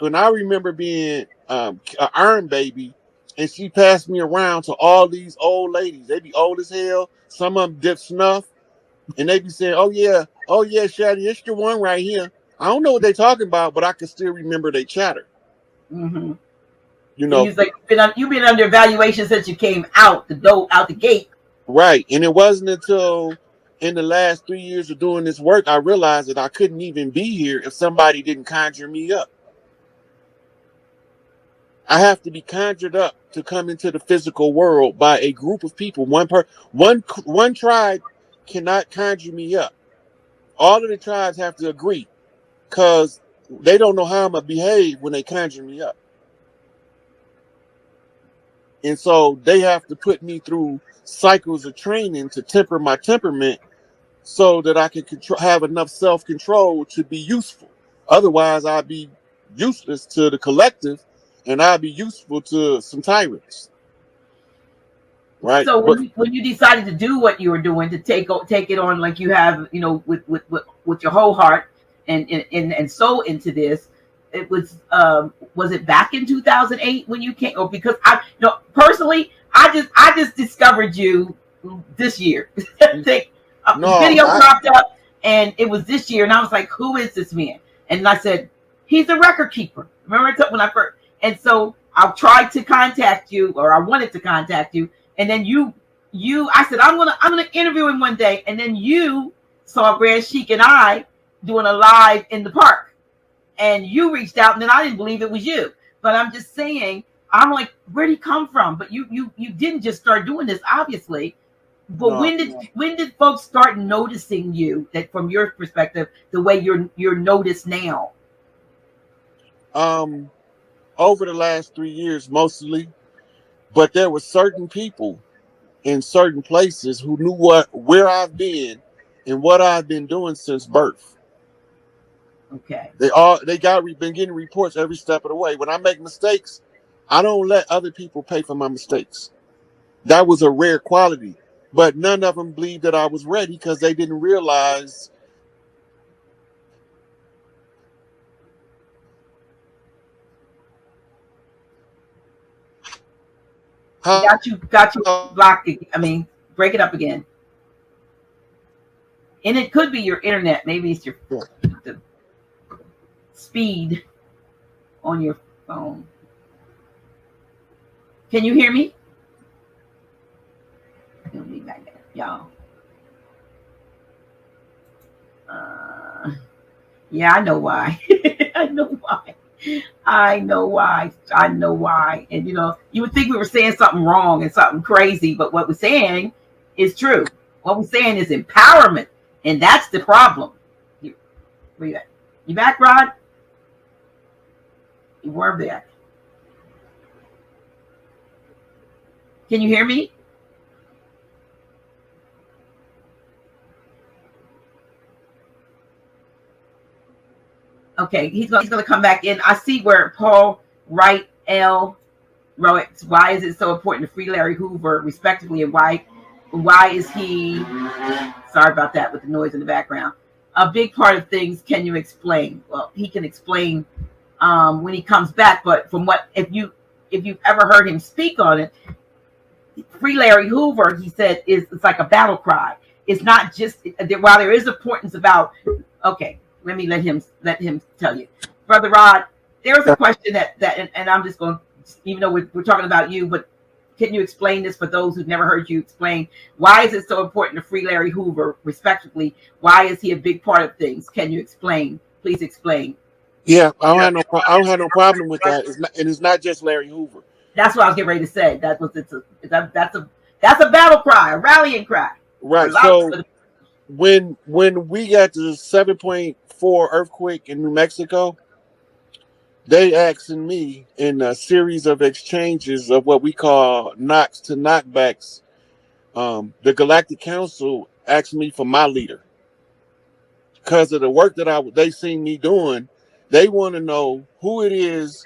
when I remember being an iron baby, and she passed me around to all these old ladies. They be old as hell. Some of them dip snuff, and they be saying, "Oh yeah, Shady, it's your one right here." I don't know what they talking about, but I can still remember they chatter. Mm-hmm. You So know, you like you've been under evaluation since you came out the gate. right? And it wasn't until in the last 3 years of doing this work I realized that I couldn't even be here if somebody didn't conjure me up. I have to be conjured up to come into the physical world by a group of people. One tribe cannot conjure me up. All of the tribes have to agree because they don't know how I'm gonna behave when they conjure me up. And so they have to put me through cycles of training to temper my temperament so that I can have enough self-control to be useful. Otherwise, I'd be useless to the collective and I'd be useful to some tyrants. Right? So But when you decided to do what you were doing, to take it on like you have, with your whole heart and soul into this, it was it back in 2008 when you came? Or because personally, I just discovered you this year. Video popped up and it was this year, and I was like, who is this man? And I said, he's a record keeper. Remember when I first? And so I tried to contact you, or I wanted to contact you. And then I said, I'm gonna interview him one day. And then you saw Grand Sheik and I doing a live in the park, and you reached out, and then I didn't believe it was you. But I'm just saying, I'm like, where'd he come from? But you didn't just start doing this, obviously. But when did folks start noticing you, that from your perspective, the way you're noticed now? Over the last 3 years, mostly. But there were certain people in certain places who knew where I've been and what I've been doing since birth. Okay. Been getting reports every step of the way. When I make mistakes, I don't let other people pay for my mistakes. That was a rare quality. But none of them believed that I was ready because they didn't realize. Got you blocked. I mean, break it up again. And it could be your internet. Maybe it's the speed on your phone. Can you hear me? It'll be back there, y'all. Yeah, I know why. I know why. And you would think we were saying something wrong and something crazy, but what we're saying is true. What we're saying is empowerment, and that's the problem. Where you at? You back, Rod? You were back. Can you hear me? Okay, he's going to come back in. I see where Paul Wright L wrote, why is it so important to free Larry Hoover respectively, and why is he, sorry about that with the noise in the background, a big part of things. Can you explain? Well, he can explain when he comes back, but from what, if you've ever heard him speak on it, free Larry Hoover, he said, it's like a battle cry. It's not just, while there is importance about, okay, let him tell you. Brother Rod, there was a question that and I'm just going, even though we're talking about you, but can you explain this for those who've never heard you explain? Why is it so important to free Larry Hoover respectively? Why is he a big part of things? Can you explain? Please explain. Yeah, I don't have no problem with that. It's not just Larry Hoover. That's what I was getting ready to say. That's a battle cry, a rallying cry. Right. So when we got the 7.4 earthquake in New Mexico, they asking me in a series of exchanges of what we call knocks to knockbacks. The Galactic Council asked me for my leader because of the work that they seen me doing. They want to know who it is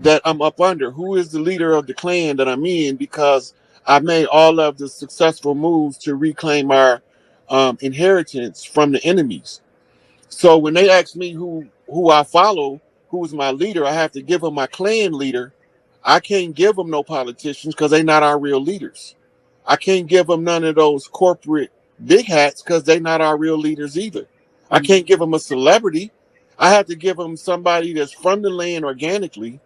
that I'm up under, who is the leader of the clan that I'm in, because I made all of the successful moves to reclaim our inheritance from the enemies. So when they ask me who I follow, who's my leader, I have to give him my clan leader. I can't give them no politicians because they're not our real leaders. I can't give them none of those corporate big hats because they're not our real leaders either. I can't give them a celebrity. I have to give them somebody that's from the land organically,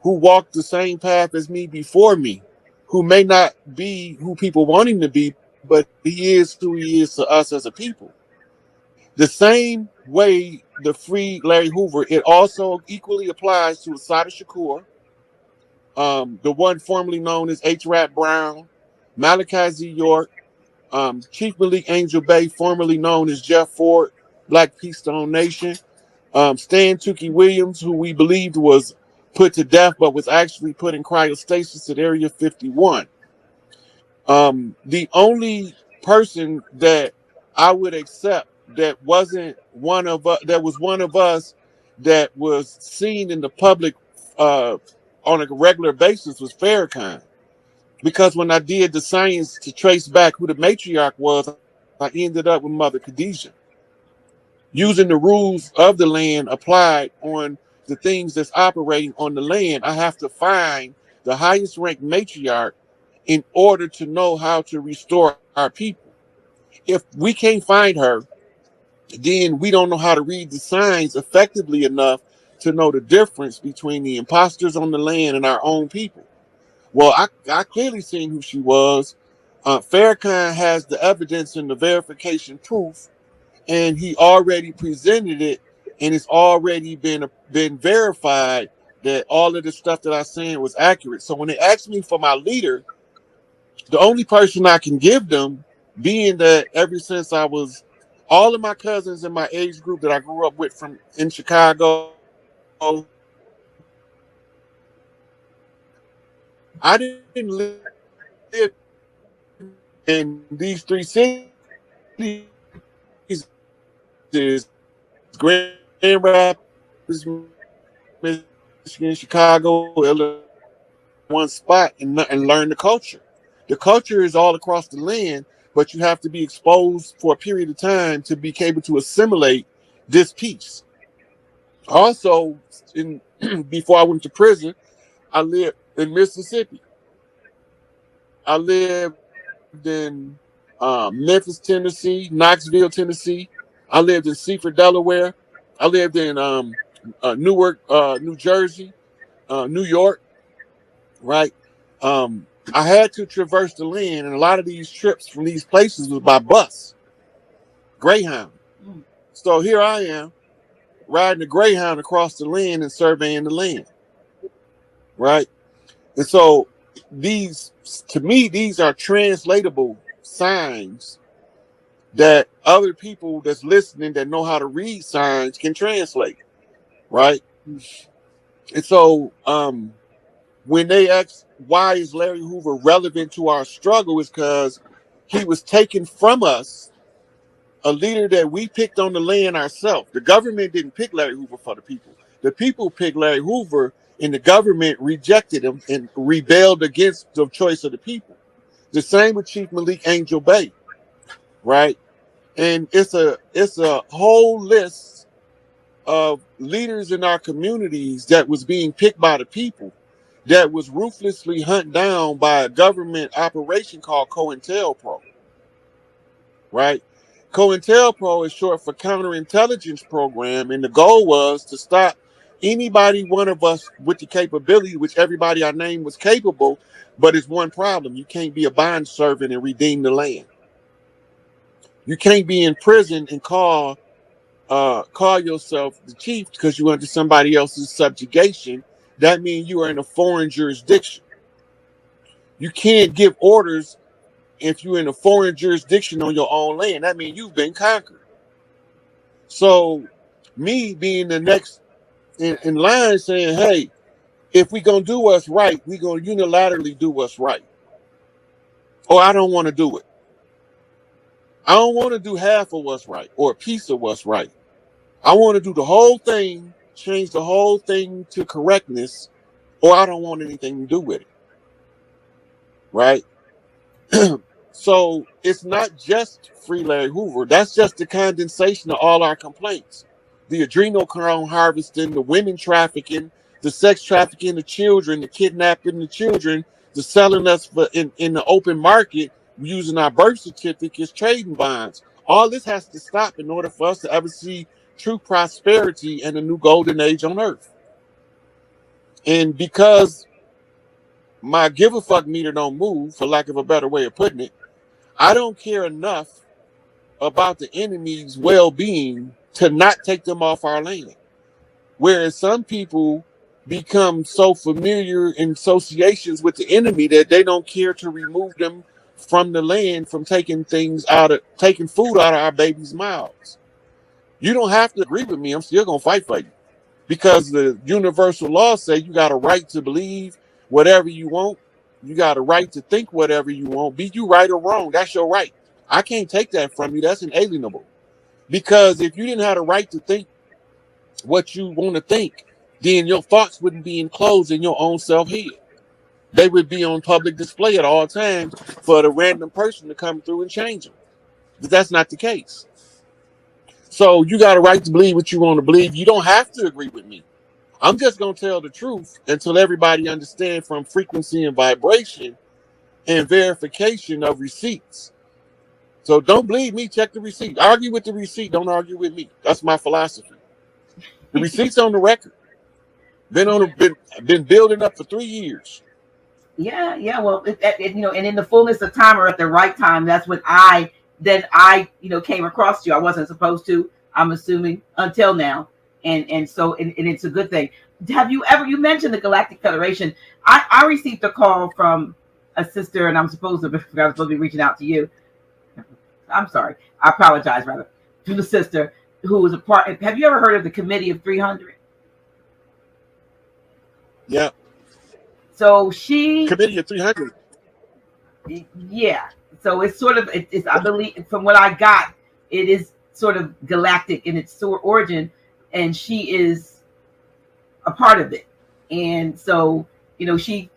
who walked the same path as me before me, who may not be who people want him to be, but he is who he is to us as a people. The same way the free Larry Hoover, it also equally applies to Assata Shakur, the one formerly known as H. Rap Brown, Malachi Z. York, Chief Malik Angel Bay, formerly known as Jeff Ford, Black Peace Stone Nation, Stan Tukey Williams, who we believed was put to death but was actually put in cryostasis at Area 51. The only person that I would accept that wasn't one of us, that was one of us, that was seen in the public uh, on a regular basis was Farrakhan. Because when I did the science to trace back who the matriarch was, I ended up with Mother Khadijah, using the rules of the land applied on the things that's operating on the land. I have to find the highest ranked matriarch in order to know how to restore our people. If we can't find her, then we don't know how to read the signs effectively enough to know the difference between the imposters on the land and our own people. Well, I clearly seen who she was. Farrakhan has the evidence and the verification proof, and he already presented it, and it's already been verified that all of the stuff that I saying was accurate. So when they asked me for my leader, the only person I can give them, being that ever since I was, all of my cousins in my age group that I grew up with from in Chicago, I didn't live in these three cities is Grand Rapids, Michigan, Chicago, Illinois, one spot and learn the culture. The culture is all across the land, but you have to be exposed for a period of time to be able to assimilate this piece. Also, in before I went to prison, I lived in Mississippi. I lived in Memphis, Tennessee, Knoxville, Tennessee. I lived in Seaford, Delaware. I lived in Newark, New Jersey, New York, right? I had to traverse the land, and a lot of these trips from these places was by bus, Greyhound. So here I am riding a Greyhound across the land and surveying the land, right? And so these, to me, these are translatable signs that other people that's listening that know how to read signs can translate, right? And so when they ask why is Larry Hoover relevant to our struggle, is because he was taken from us, a leader that we picked on the land ourselves. The government didn't pick Larry Hoover for the people. The people picked Larry Hoover, and the government rejected him and rebelled against the choice of the people. The same with Chief Malik Angel Bay, right? And it's a whole list of leaders in our communities that was being picked by the people, that was ruthlessly hunted down by a government operation called COINTELPRO, right? COINTELPRO is short for Counterintelligence Program, and the goal was to stop anybody, one of us with the capability, which everybody I named was capable, but it's one problem. You can't be a bond servant and redeem the land. You can't be in prison and call yourself the chief because you're under somebody else's subjugation. That means you are in a foreign jurisdiction. You can't give orders if you're in a foreign jurisdiction on your own land. That means you've been conquered. So me being the next in line saying, hey, if we gonna do what's right, we gonna unilaterally do what's right. Or I don't want to do it. I don't want to do half of what's right or a piece of what's right. I want to do the whole thing, change the whole thing to correctness, or I don't want anything to do with it. Right? So it's not just free Larry Hoover. That's just the condensation of all our complaints. the adrenochrome harvesting, the women trafficking, the sex trafficking, the children, the kidnapping the children, the selling us for in the open market using our birth certificates, trading bonds. All this has to stop in order for us to ever see true prosperity and a new golden age on earth. And because my give a fuck meter don't move, for lack of a better way of putting it, I don't care enough about the enemy's well-being to not take them off our land. Whereas some people become so familiar in associations with the enemy that they don't care to remove them from the land, from taking food out of our babies' mouths. You don't have to agree with me. I'm still gonna fight for you. Because the universal laws say you got a right to believe whatever you want. You got a right to think whatever you want. Be you right or wrong, that's your right. I can't take that from you. That's inalienable. Because if you didn't have a right to think what you want to think, then your thoughts wouldn't be enclosed in your own self-head. They would be on public display at all times for the random person to come through and change them. But that's not the case. So you got a right to believe what you want to believe. You don't have to agree with me. I'm just going to tell the truth until everybody understands from frequency and vibration and verification of receipts. So don't believe me, check the receipt. Argue with the receipt, don't argue with me. That's my philosophy. The receipt's on the record. Been building up for 3 years. Yeah. Well, and in the fullness of time or at the right time, that's when I came across you. I wasn't supposed to, I'm assuming, until now. And it's a good thing. You mentioned the Galactic Federation. I received a call from a sister, and I was supposed to be reaching out to you. I'm sorry. I apologize, rather, to the sister who was a part. Have you ever heard of the Committee of 300? Yeah. So she Committee of 300. Yeah. So it's sort of it's I believe from what I got, it is sort of galactic in its origin, and she is a part of it. And so she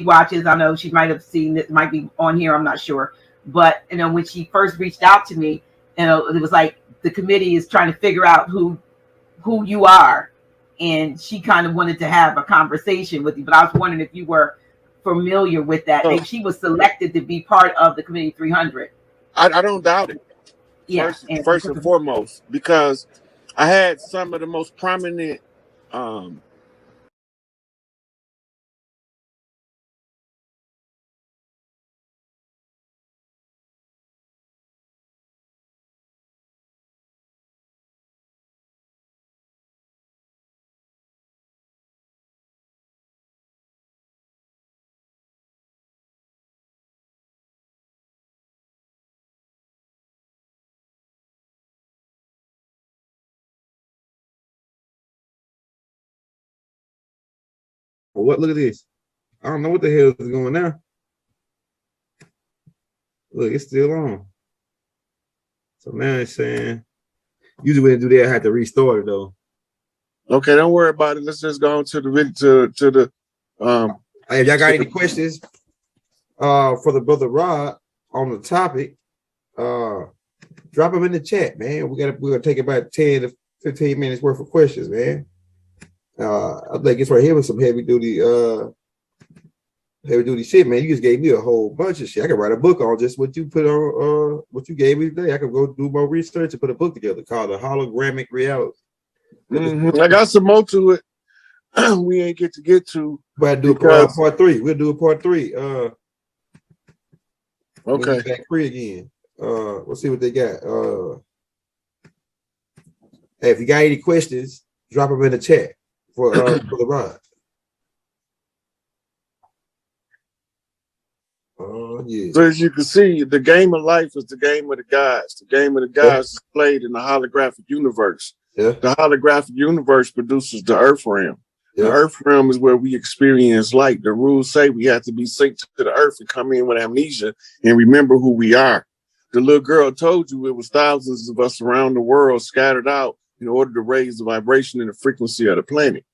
watches. I know she might have seen it, might be on here. I'm not sure, but when she first reached out to me, it was like the committee is trying to figure out who you are. And she kind of wanted to have a conversation with you, but I was wondering if you were familiar with that. Oh. She was selected to be part of the Committee 300. I don't doubt it. Yeah, first and foremost, because I had some of the most prominent What? Look at this. I don't know what the hell is going on. Look, it's still on. So now it's saying, usually when I do that, I have to restart it though. Okay, don't worry about it. Let's just go on to the Hey, if y'all got any questions for the brother Rod on the topic, drop them in the chat, man. We're gonna take about 10 to 15 minutes worth of questions, man. I think it's right here with some heavy duty shit, man. You just gave me a whole bunch of shit. I could write a book on just what you put on what you gave me today. I could go do more research and put a book together called The Hologramic Reality. I got some more to it. We ain't get to. But do part 3. We'll do a part 3. Okay. Back free again. Let's see what they got. Hey, if you got any questions, drop them in the chat for the Rod. Yeah. So as you can see, the game of life is the game of the gods. The game of the gods is played in the holographic universe. Yeah. The holographic universe produces the earth realm. Yeah. The earth realm is where we experience light. The rules say we have to be synced to the earth and come in with amnesia and remember who we are. The little girl told you it was thousands of us around the world scattered out in order to raise the vibration and the frequency of the planet.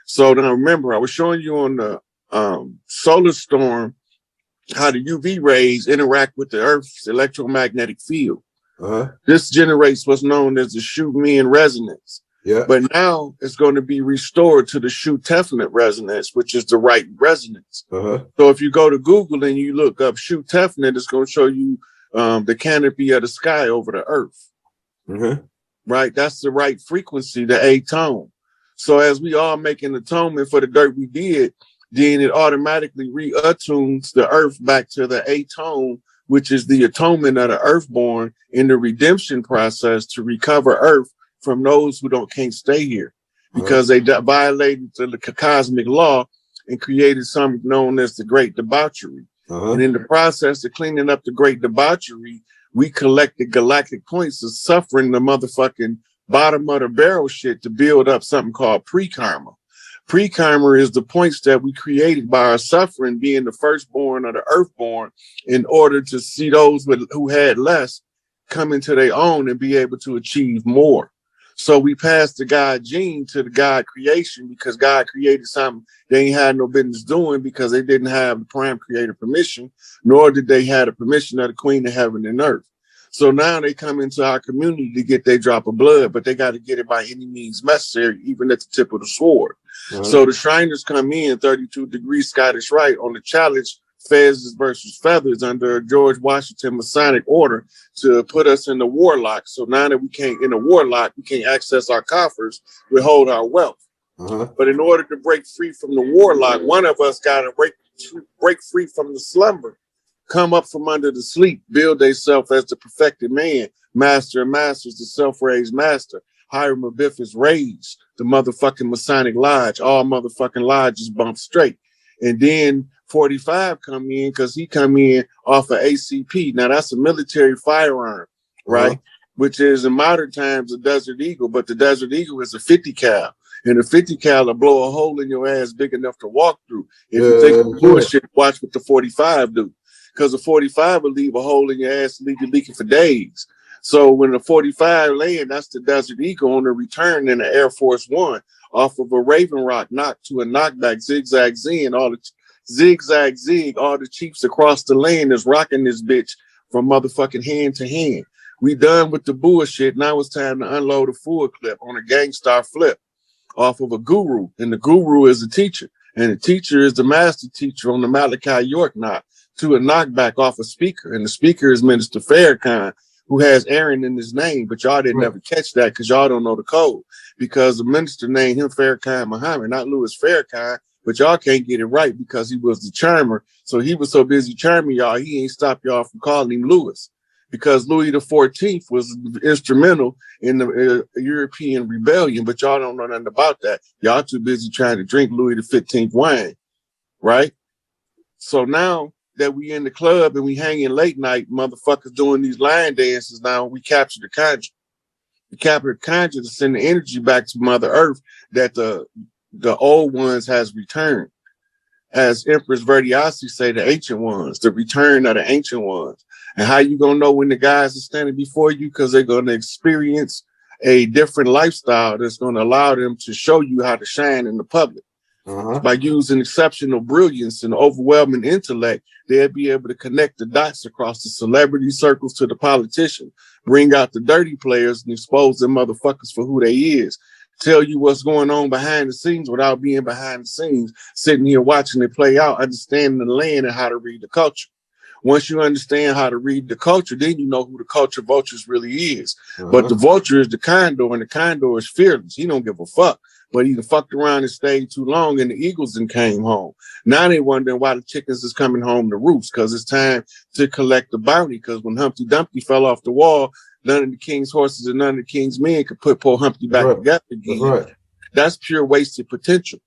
So now remember, I was showing you on the solar storm how the UV rays interact with the Earth's electromagnetic field. This generates what's known as the Schumann resonance. Yeah. But now it's going to be restored to the Schumann resonance, which is the right resonance. So if you go to Google and you look up Schumann, it's going to show you the canopy of the sky over the earth. Right? That's the right frequency, the A tone. So as we all make an atonement for the dirt we did, then it automatically reattunes the earth back to the A tone, which is the atonement of the earthborn in the redemption process to recover earth from those who can't stay here because they violated the cosmic law and created something known as the Great Debauchery. And in the process of cleaning up the Great Debauchery, we collected galactic points of suffering the motherfucking bottom of the barrel shit to build up something called pre-karma. Pre-karma is the points that we created by our suffering, being the firstborn of the earthborn, in order to see those who had less come into their own and be able to achieve more. So we passed the God gene to the God creation because God created something they ain't had no business doing because they didn't have the prime creator permission, nor did they have the permission of the Queen of Heaven and Earth. So now they come into our community to get their drop of blood, but they got to get it by any means necessary, even at the tip of the sword. So the Shriners come in 32 degrees Scottish Rite on the challenge Fezes versus Feathers under George Washington Masonic order to put us in the warlock. So now that we can't in the warlock, we can't access our coffers, we hold our wealth. But in order to break free from the warlock, one of us got to break free from the slumber, come up from under the sleep, build themselves as the perfected man, master of masters, the self-raised master, Hiram Abiff's rage, the motherfucking Masonic Lodge, all motherfucking lodges bump straight. And then 45 come in because he come in off of ACP. Now that's a military firearm, right? Which is in modern times a Desert Eagle, but the Desert Eagle is a 50 cal. And a 50 cal will blow a hole in your ass big enough to walk through. If you think of bullshit, watch what the 45 do. Because the 45 will leave a hole in your ass and leave you leaking for days. So when the 45 land, that's the Desert Eagle on the return in the Air Force One off of a Raven Rock knock to a knockback, zigzag zig, all the zigzag zig, all the chiefs across the land is rocking this bitch from motherfucking hand to hand. We done with the bullshit. Now it's time to unload a full clip on a Gangstar flip off of a guru. And the guru is a teacher. And the teacher is the master teacher on the Malachi York knock to a knockback off a speaker. And the speaker is Minister Farrakhan, who has Aaron in his name, but y'all didn't ever catch that because y'all don't know the code. Because the minister named him Farrakhan Muhammad, not Louis Farrakhan, but y'all can't get it right because he was the charmer. So he was so busy charming y'all, he ain't stopped y'all from calling him Louis. Because Louis XIV was instrumental in the European rebellion, but y'all don't know nothing about that. Y'all too busy trying to drink Louis XV wine, right? So now that we in the club and we hanging late night, motherfuckers doing these line dances now, we capture the conjure. We capture the conjure to send the energy back to Mother Earth that the old ones has returned. As Empress Verdiasi say, the ancient ones, the return of the ancient ones. And how you gonna know when the guys are standing before you? Because they're gonna experience a different lifestyle that's gonna allow them to show you how to shine in the public. By using exceptional brilliance and overwhelming intellect, they'll be able to connect the dots across the celebrity circles to the politician, bring out the dirty players and expose them motherfuckers for who they is. Tell you what's going on behind the scenes without being behind the scenes, sitting here watching it play out, understanding the land and how to read the culture. Once you understand how to read the culture, then you know who the culture vultures really is. But the vulture is the condor, and the condor is fearless. He don't give a fuck. But he fucked around and stayed too long, and the eagles then came home. Now they wondering why the chickens is coming home to roost, because it's time to collect the bounty. Because when Humpty Dumpty fell off the wall, none of the king's horses and none of the king's men could put poor Humpty back together again. That's pure wasted potential.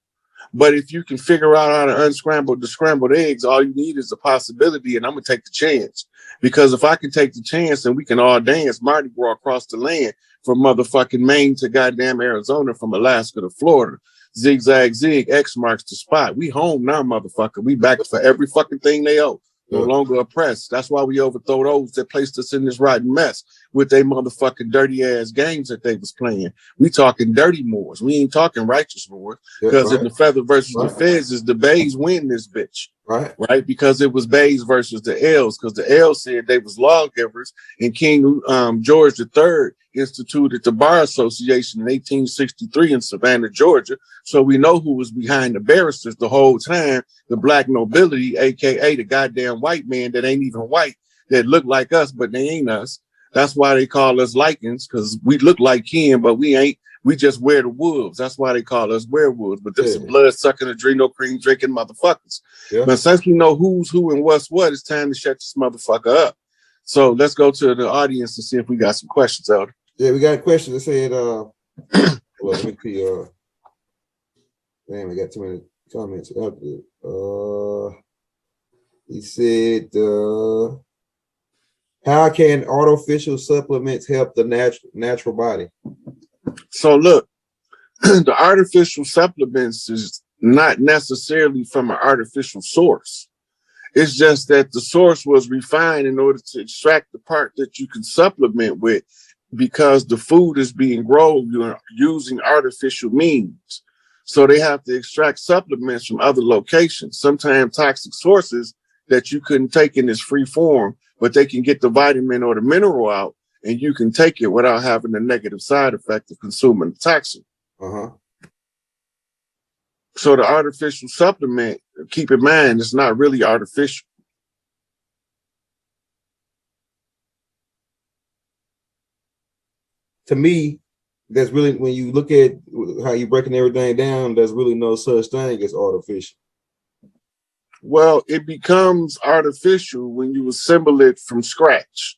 But if you can figure out how to unscramble the scrambled eggs, all you need is a possibility, and I'm going to take the chance. Because if I can take the chance and we can all dance Mardi Gras across the land from motherfucking Maine to goddamn Arizona, from Alaska to Florida, zigzag zig, X marks the spot. We home now, motherfucker. We back for every fucking thing they owe. No longer oppressed. That's why we overthrow those that placed us in this rotten mess. with their motherfucking dirty ass games that they was playing. We talking dirty Moors. We ain't talking righteous Moors. Because in the Feather versus the Feds, is the Bays win this bitch. Right? Because it was Bays versus the L's, because the L's said they was lawgivers, and King George III instituted the Bar Association in 1863 in Savannah, Georgia. So we know who was behind the barristers the whole time, the black nobility, aka the goddamn white man that ain't even white, that look like us, but they ain't us. That's why they call us lichens, because we look like kin, but we ain't. We just wear the wolves. That's why they call us werewolves. But there's some blood-sucking, adrenal cream drinking motherfuckers. But since we know who's who and what's what, it's time to shut this motherfucker up. So let's go to the audience and see if we got some questions out. Yeah, we got a question that said, well, let me see, man, we got too many comments out there. He said, how can artificial supplements help the natural body? So look, the artificial supplements is not necessarily from an artificial source. It's just that the source was refined in order to extract the part that you can supplement with, because the food is being grown using artificial means. So they have to extract supplements from other locations, sometimes toxic sources that you couldn't take in this free form, but they can get the vitamin or the mineral out, and you can take it without having the negative side effect of consuming the toxin. So the artificial supplement, keep in mind, it's not really artificial. To me, there's really, when you look at how you're breaking everything down, there's really no such thing as artificial. Well, it becomes artificial when you assemble it from scratch.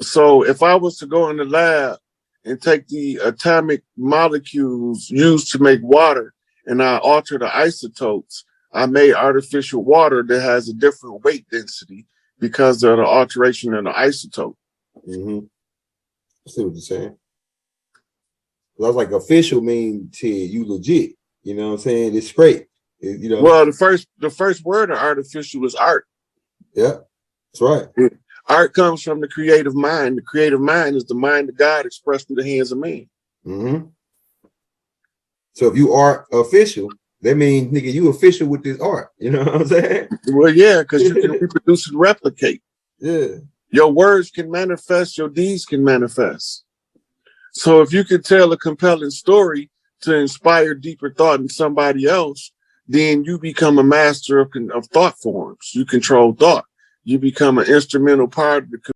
So if I was to go in the lab and take the atomic molecules used to make water and I alter the isotopes, I made artificial water that has a different weight density because of the alteration in the isotope. I see what you're saying. I was like, official means to you legit. You know what I'm saying? It's straight. You know. Well, the first word of artificial is art. Yeah, that's right. Art comes from the creative mind. The creative mind is the mind of God expressed through the hands of man. So if you are official, that means, nigga, you official with this art. You know what I'm saying? Well, yeah, because you can reproduce and replicate. Yeah. Your words can manifest, your deeds can manifest. So if you can tell a compelling story to inspire deeper thought in somebody else, then you become a master of thought forms. You control thought. You become an instrumental part of the